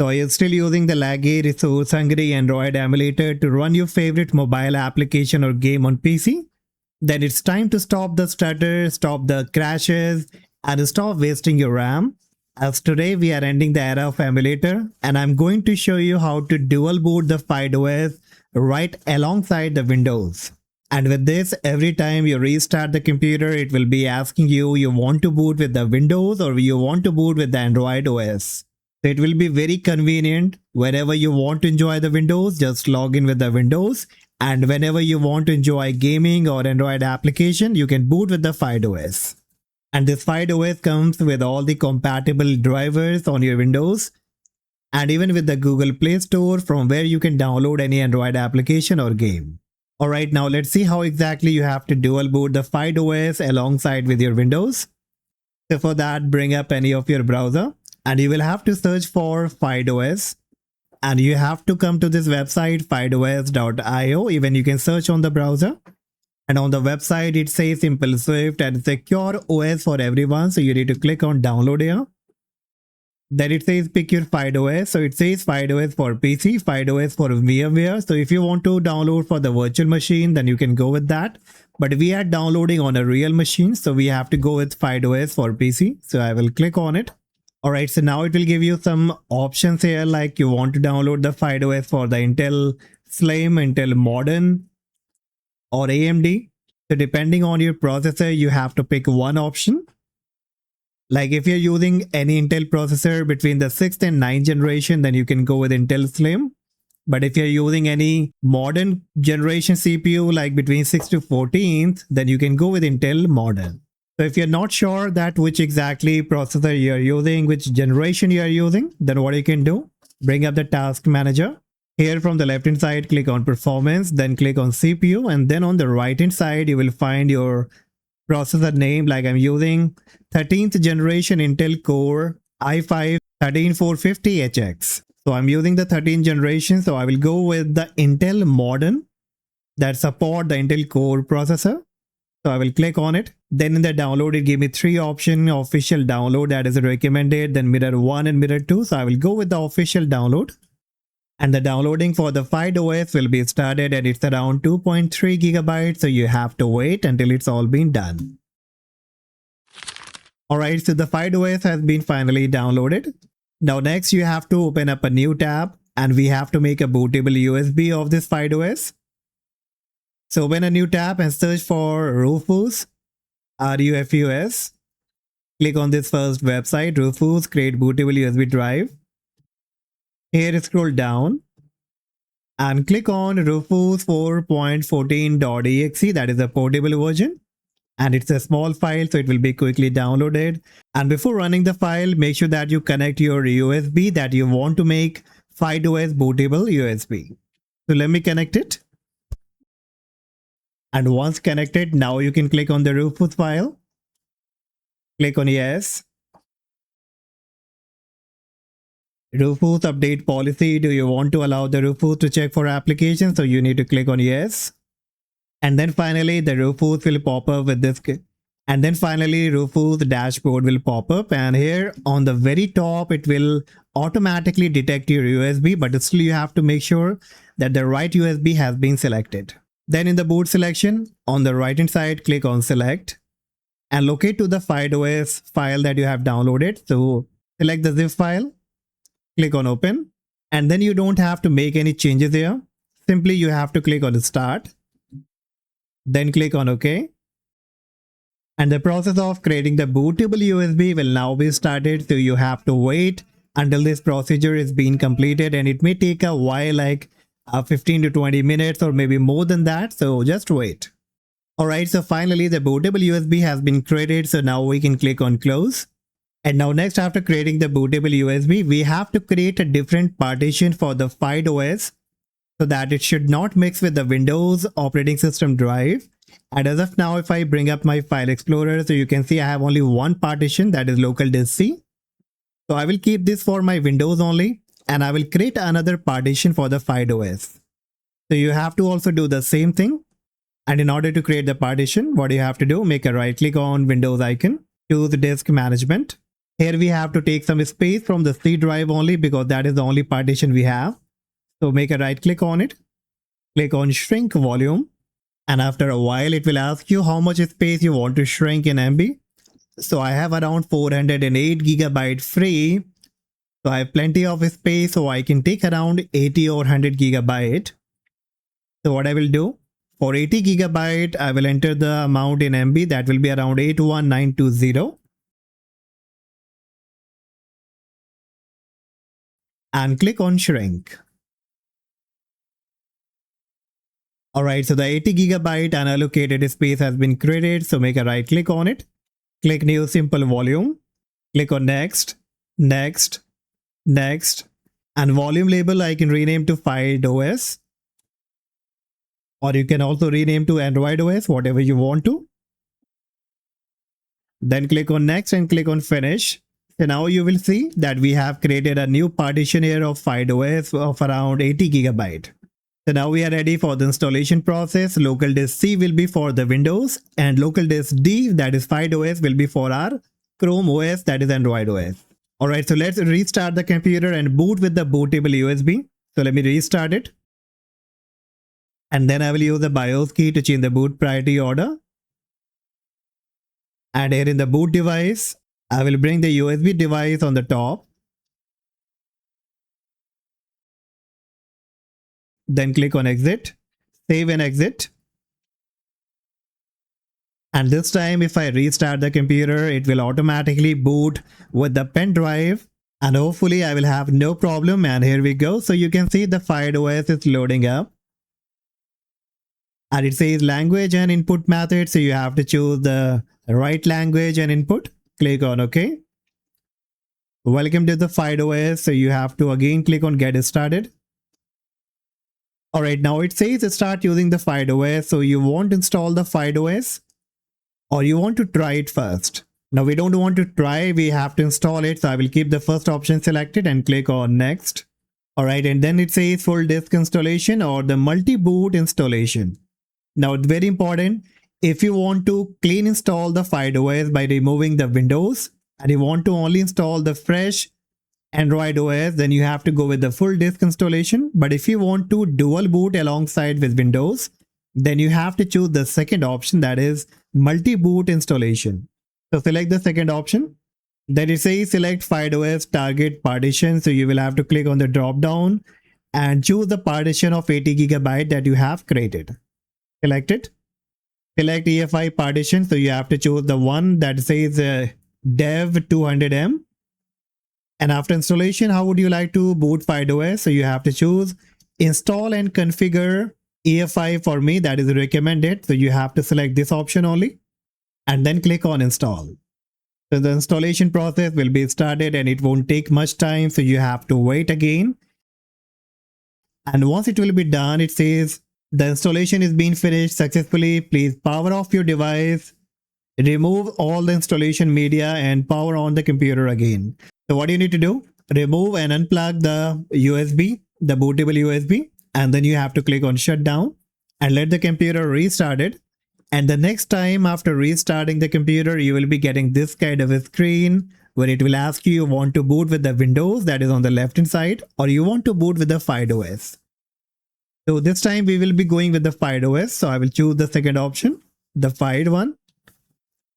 So are you still using the laggy, resource-hungry Android emulator to run your favorite mobile application or game on PC? Then it's time to stop the stutter, stop the crashes, and stop wasting your RAM. As today we are ending the era of emulator, and I'm going to show you how to dual boot the FydeOS right alongside the Windows. And with this, every time you restart the computer, it will be asking you want to boot with the Windows or you want to boot with the Android OS. So it will be very convenient. Whenever you want to enjoy the Windows, just log in with the Windows. And whenever you want to enjoy gaming or Android application, you can boot with the FydeOS. And this FydeOS comes with all the compatible drivers on your Windows and even with the Google Play Store from where you can download any Android application or game. Alright, now let's see how exactly you have to dual boot the FydeOS alongside with your Windows. So for that, bring up any of your browser and you will have to search for FydeOS. And you have to come to this website FydeOS.io. Even you can search on the browser. And on the website, it says Simple, Swift and Secure OS for everyone. So you need to click on download here. Then it says pick your FydeOS. So it says FydeOS for PC, FydeOS for VMware. So if you want to download for the virtual machine, then you can go with that. But we are downloading on a real machine. So we have to go with FydeOS for PC. So I will click on it. Alright, so now it will give you some options here, like you want to download the FydeOS for the Intel Slim, Intel Modern or AMD. So depending on your processor, you have to pick one option. Like if you're using any Intel processor between the 6th and 9th generation, then you can go with Intel Slim. But if you're using any modern generation CPU like between 6th to 14th, then you can go with Intel Modern. So if you're not sure that which exactly processor you're using, which generation you're using, then what you can do, bring up the task manager. Here from the left hand side, click on performance, then click on CPU, and then on the right hand side, you will find your processor name. Like I'm using 13th generation Intel Core i5 13450HX. So I'm using the 13th generation, so I will go with the Intel Modern that support the Intel Core processor. So I will click on it. Then in the download, it gave me three options: official download, that is recommended, then mirror 1 and mirror 2. So I will go with the official download. And the downloading for the FydeOS will be started and it's around 2.3 gigabytes. So you have to wait until it's all been done. Alright, so the FydeOS has been finally downloaded. Now next you have to open up a new tab and we have to make a bootable USB of this FydeOS. So open a new tab and search for Rufus, RUFUS. Click on this first website, Rufus, create bootable USB drive. Here scroll down and click on Rufus 4.14.exe. That is a portable version and it's a small file, so it will be quickly downloaded. And before running the file, make sure that you connect your USB that you want to make FydeOS bootable USB. So let me connect it. And once connected, now you can click on the Rufus file. Click on yes. Rufus update policy. Do you want to allow the Rufus to check for applications? So you need to click on yes. And then finally the Rufus will pop up with this. And then finally Rufus dashboard will pop up. And here on the very top, it will automatically detect your USB. But still you have to make sure that the right USB has been selected. Then in the boot selection, on the right hand side, click on select and locate to the FydeOS file that you have downloaded. So select the zip file, click on open, and then you don't have to make any changes here. Simply you have to click on start, then click on OK. And the process of creating the bootable USB will now be started. So you have to wait until this procedure is being completed, and it may take a while, like 15 to 20 minutes or maybe more than that. So just wait. Alright, so finally the bootable USB has been created. So now we can click on close. And now next, after creating the bootable USB, we have to create a different partition for the FydeOS so that it should not mix with the Windows operating system drive. And as of now, if I bring up my file explorer, so you can see I have only one partition, that is local disk C. So I will keep this for my Windows only. And I will create another partition for the FydeOS. So you have to also do the same thing. And in order to create the partition, what you have to do, make a right click on Windows icon, choose disk management. Here we have to take some space from the C drive only because that is the only partition we have. So make a right click on it, click on shrink volume, and after a while it will ask you how much space you want to shrink in MB. So I have around 408 gigabyte free. So I have plenty of space, so I can take around 80 or 100 gigabyte. So what I will do, for 80 gigabyte, I will enter the amount in MB, that will be around 81920. And click on shrink. Alright, so the 80 gigabyte unallocated space has been created. So make a right click on it. Click new simple volume. Click on next, next, next. And volume label I can rename to FydeOS. Or you can also rename to Android OS, whatever you want to. Then click on next and click on finish. So now you will see that we have created a new partition here of FydeOS of around 80 gigabyte. So now we are ready for the installation process. Local disk C will be for the Windows and local disk D, that is FydeOS, will be for our Chrome OS, that is Android OS. Alright, so let's restart the computer and boot with the bootable USB. So let me restart it. And then I will use the BIOS key to change the boot priority order. And here in the boot device, I will bring the USB device on the top. Then click on exit, save and exit. And this time if I restart the computer, it will automatically boot with the pen drive. And hopefully I will have no problem. And here we go. So you can see the FydeOS is loading up. And it says language and input method. So you have to choose the right language and input. Click on OK. Welcome to the FydeOS. So you have to again click on get started. Alright, now it says start using the FydeOS. So you want to install the FydeOS or you want to try it first. Now we don't want to try, we have to install it. So I will keep the first option selected and click on next. Alright, and then it says full disk installation or the multi-boot installation. Now it's very important, if you want to clean install the FydeOS by removing the Windows and you want to only install the fresh Android OS, then you have to go with the full disk installation. But if you want to dual boot alongside with Windows, then you have to choose the second option, that is multi-boot installation. So select the second option. Then it says select FydeOS target partition. So you will have to click on the drop down and choose the partition of 80 gigabyte that you have created. Select it. Select EFI partition. So you have to choose the one that says dev 200M. And after installation, how would you like to boot FydeOS? So you have to choose install and configure EFI for me, that is recommended. So you have to select this option only and then click on install. So the installation process will be started and it won't take much time. So you have to wait again. And once it will be done, it says the installation is being finished successfully. Please power off your device, remove all the installation media and power on the computer again. So what do you need to do? Remove and unplug the USB, the bootable USB, and then you have to click on shutdown and let the computer restart it. And the next time after restarting the computer, you will be getting this kind of a screen where it will ask you want to boot with the Windows, that is on the left hand side, or you want to boot with the FydeOS. So this time we will be going with the FydeOS. So I will choose the second option, the Fyde one,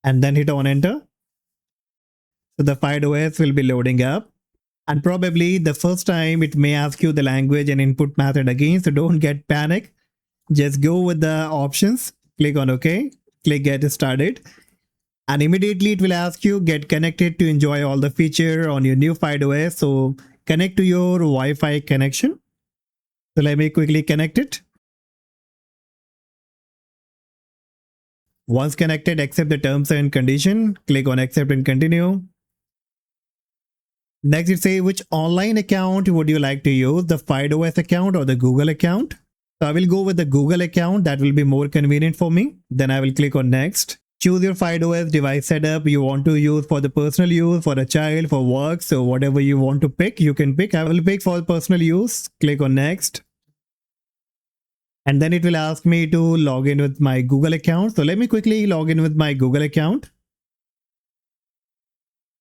and then hit on enter. So the FydeOS will be loading up. And probably the first time it may ask you the language and input method again. So don't get panic. Just go with the options. Click on OK. Click get started. And immediately it will ask you get connected to enjoy all the feature on your new FydeOS. So connect to your Wi-Fi connection. So let me quickly connect it. Once connected, accept the terms and condition. Click on accept and continue. Next, it says which online account would you like to use, the FydeOS account or the Google account. So I will go with the Google account. That will be more convenient for me. Then I will click on next. Choose your FydeOS device setup you want to use for the personal use, for a child, for work. So whatever you want to pick, you can pick. I will pick for personal use. Click on next. And then it will ask me to log in with my Google account. So let me quickly log in with my Google account.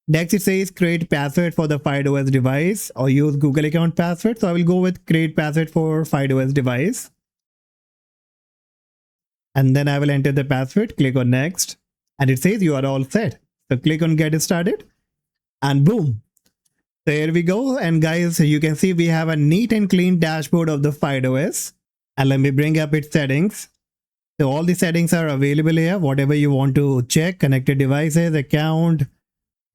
Next, it says create password for the FydeOS device or use Google account password. So I will go with create password for FydeOS device. And then I will enter the password, click on next, and it says you are all set. So click on get started and boom. There we go. And guys, you can see we have a neat and clean dashboard of the FydeOS. And let me bring up its settings. So all the settings are available here. Whatever you want to check, connected devices, account,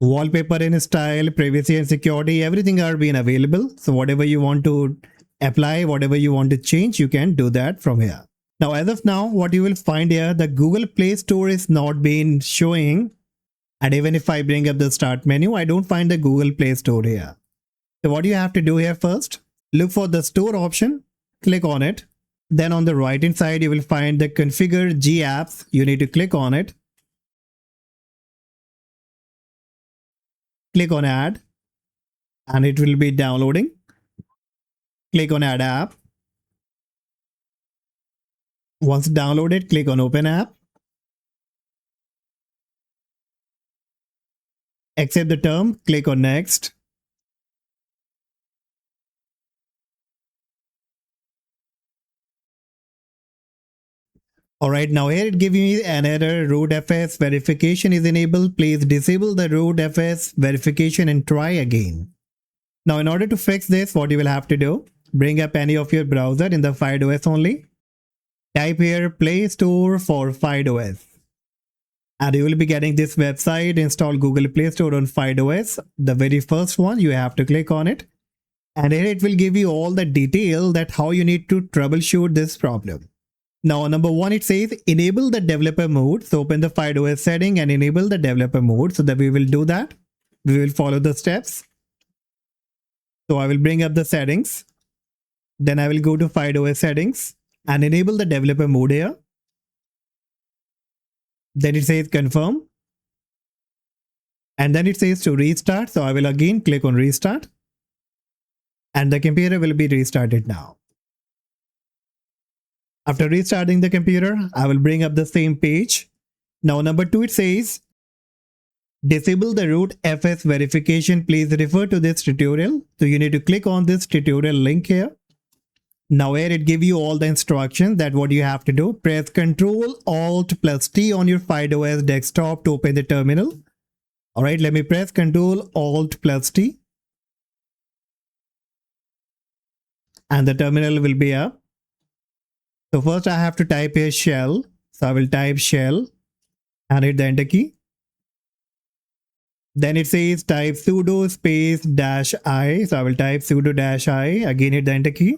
wallpaper and style, privacy and security, everything are being available. So whatever you want to apply, whatever you want to change, you can do that from here. Now, as of now, what you will find here, the Google Play Store is not being showing. And even if I bring up the start menu, I don't find the Google Play Store here. So what you have to do here first, look for the store option, click on it. Then on the right hand side, you will find the configure G apps. You need to click on it. Click on add and it will be downloading. Click on add app. Once downloaded, click on open app. Accept the term, click on next. Alright, now here it gives me an error, root FS verification is enabled. Please disable the root FS verification and try again. Now in order to fix this, what you will have to do, bring up any of your browser in the FydeOS only. Type here Play Store for FydeOS. And you will be getting this website, install Google Play Store on FydeOS. The very first one, you have to click on it. And here it will give you all the detail that how you need to troubleshoot this problem. Now, number one, it says enable the developer mode. So open the FydeOS setting and enable the developer mode. So that we will do that. We will follow the steps. So I will bring up the settings. Then I will go to FydeOS settings and enable the developer mode here. Then it says confirm. And then it says to restart. So I will again click on restart. And the computer will be restarted now. After restarting the computer, I will bring up the same page. Now number two, it says disable the root FS verification. Please refer to this tutorial. So you need to click on this tutorial link here. Now here it gives you all the instructions that what you have to do. Press Ctrl-Alt+T on your FydeOS desktop to open the terminal. Alright, let me press Ctrl-Alt+T. And the terminal will be up. So first I have to type here shell. So I will type shell and hit the enter key. Then it says type sudo space -i. So I will type sudo -i, again hit the enter key.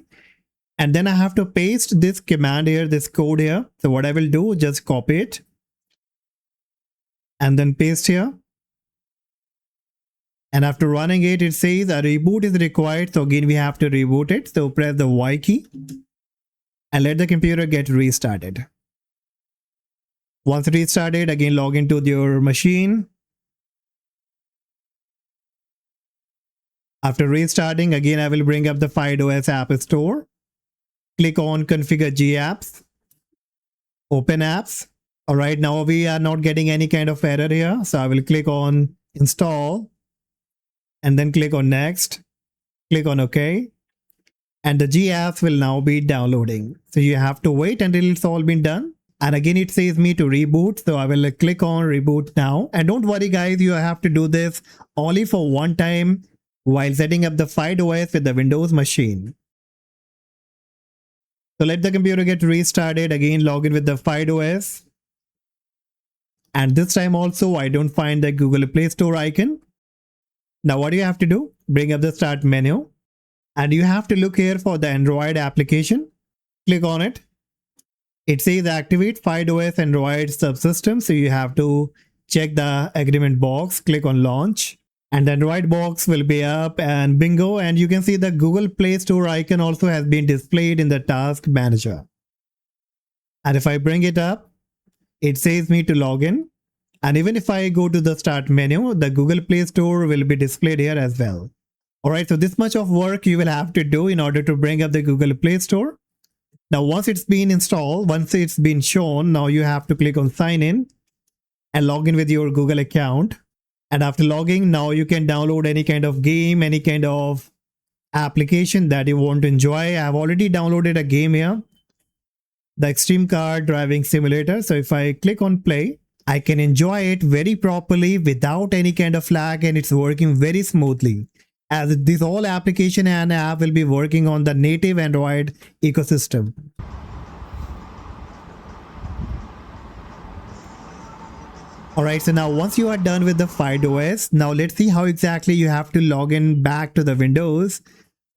And then I have to paste this command here, this code here. So what I will do, just copy it. And then paste here. And after running it, it says a reboot is required. So again, we have to reboot it. So press the Y key. And let the computer get restarted. Once restarted, again log into your machine. After restarting, again I will bring up the FydeOS App Store. Click on configure G apps. Open apps. Alright, now we are not getting any kind of error here. So I will click on install. And then click on next. Click on OK. And the G apps will now be downloading. So you have to wait until it's all been done. And again, it says me to reboot. So I will click on reboot now. And don't worry guys, you have to do this only for one time while setting up the FydeOS with the Windows machine. So let the computer get restarted. Again, log in with the FydeOS. And this time also, I don't find the Google Play Store icon. Now what do you have to do? Bring up the start menu. And you have to look here for the Android application. Click on it. It says activate FydeOS Android subsystem. So you have to check the agreement box. Click on launch. And the Android box will be up and bingo. And you can see the Google Play Store icon also has been displayed in the task manager. And if I bring it up, it says me to log in. And even if I go to the start menu, the Google Play Store will be displayed here as well. Alright, so this much of work you will have to do in order to bring up the Google Play Store. Now once it's been installed, once it's been shown, now you have to click on sign in and log in with your Google account. And after logging, now you can download any kind of game, any kind of application that you want to enjoy. I've already downloaded a game here, the Extreme Car Driving Simulator. So if I click on play, I can enjoy it very properly without any kind of lag, and it's working very smoothly, as this whole application and app will be working on the native Android ecosystem. Alright, so now once you are done with the FydeOS, now let's see how exactly you have to log in back to the Windows.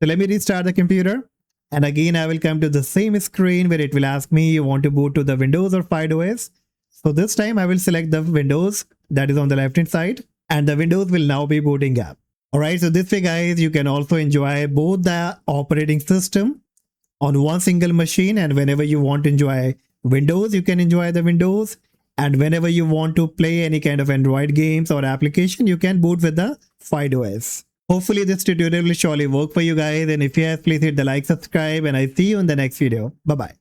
So let me restart the computer. And again, I will come to the same screen where it will ask me you want to boot to the Windows or FydeOS. So this time I will select the Windows that is on the left hand side, and the Windows will now be booting up. Alright, so this way guys, you can also enjoy both the operating system on one single machine, and whenever you want to enjoy Windows, you can enjoy the Windows. And whenever you want to play any kind of Android games or application, you can boot with the FydeOS. Hopefully this tutorial will surely work for you guys, and if yes, please hit the like, subscribe, and I see you in the next video. Bye bye.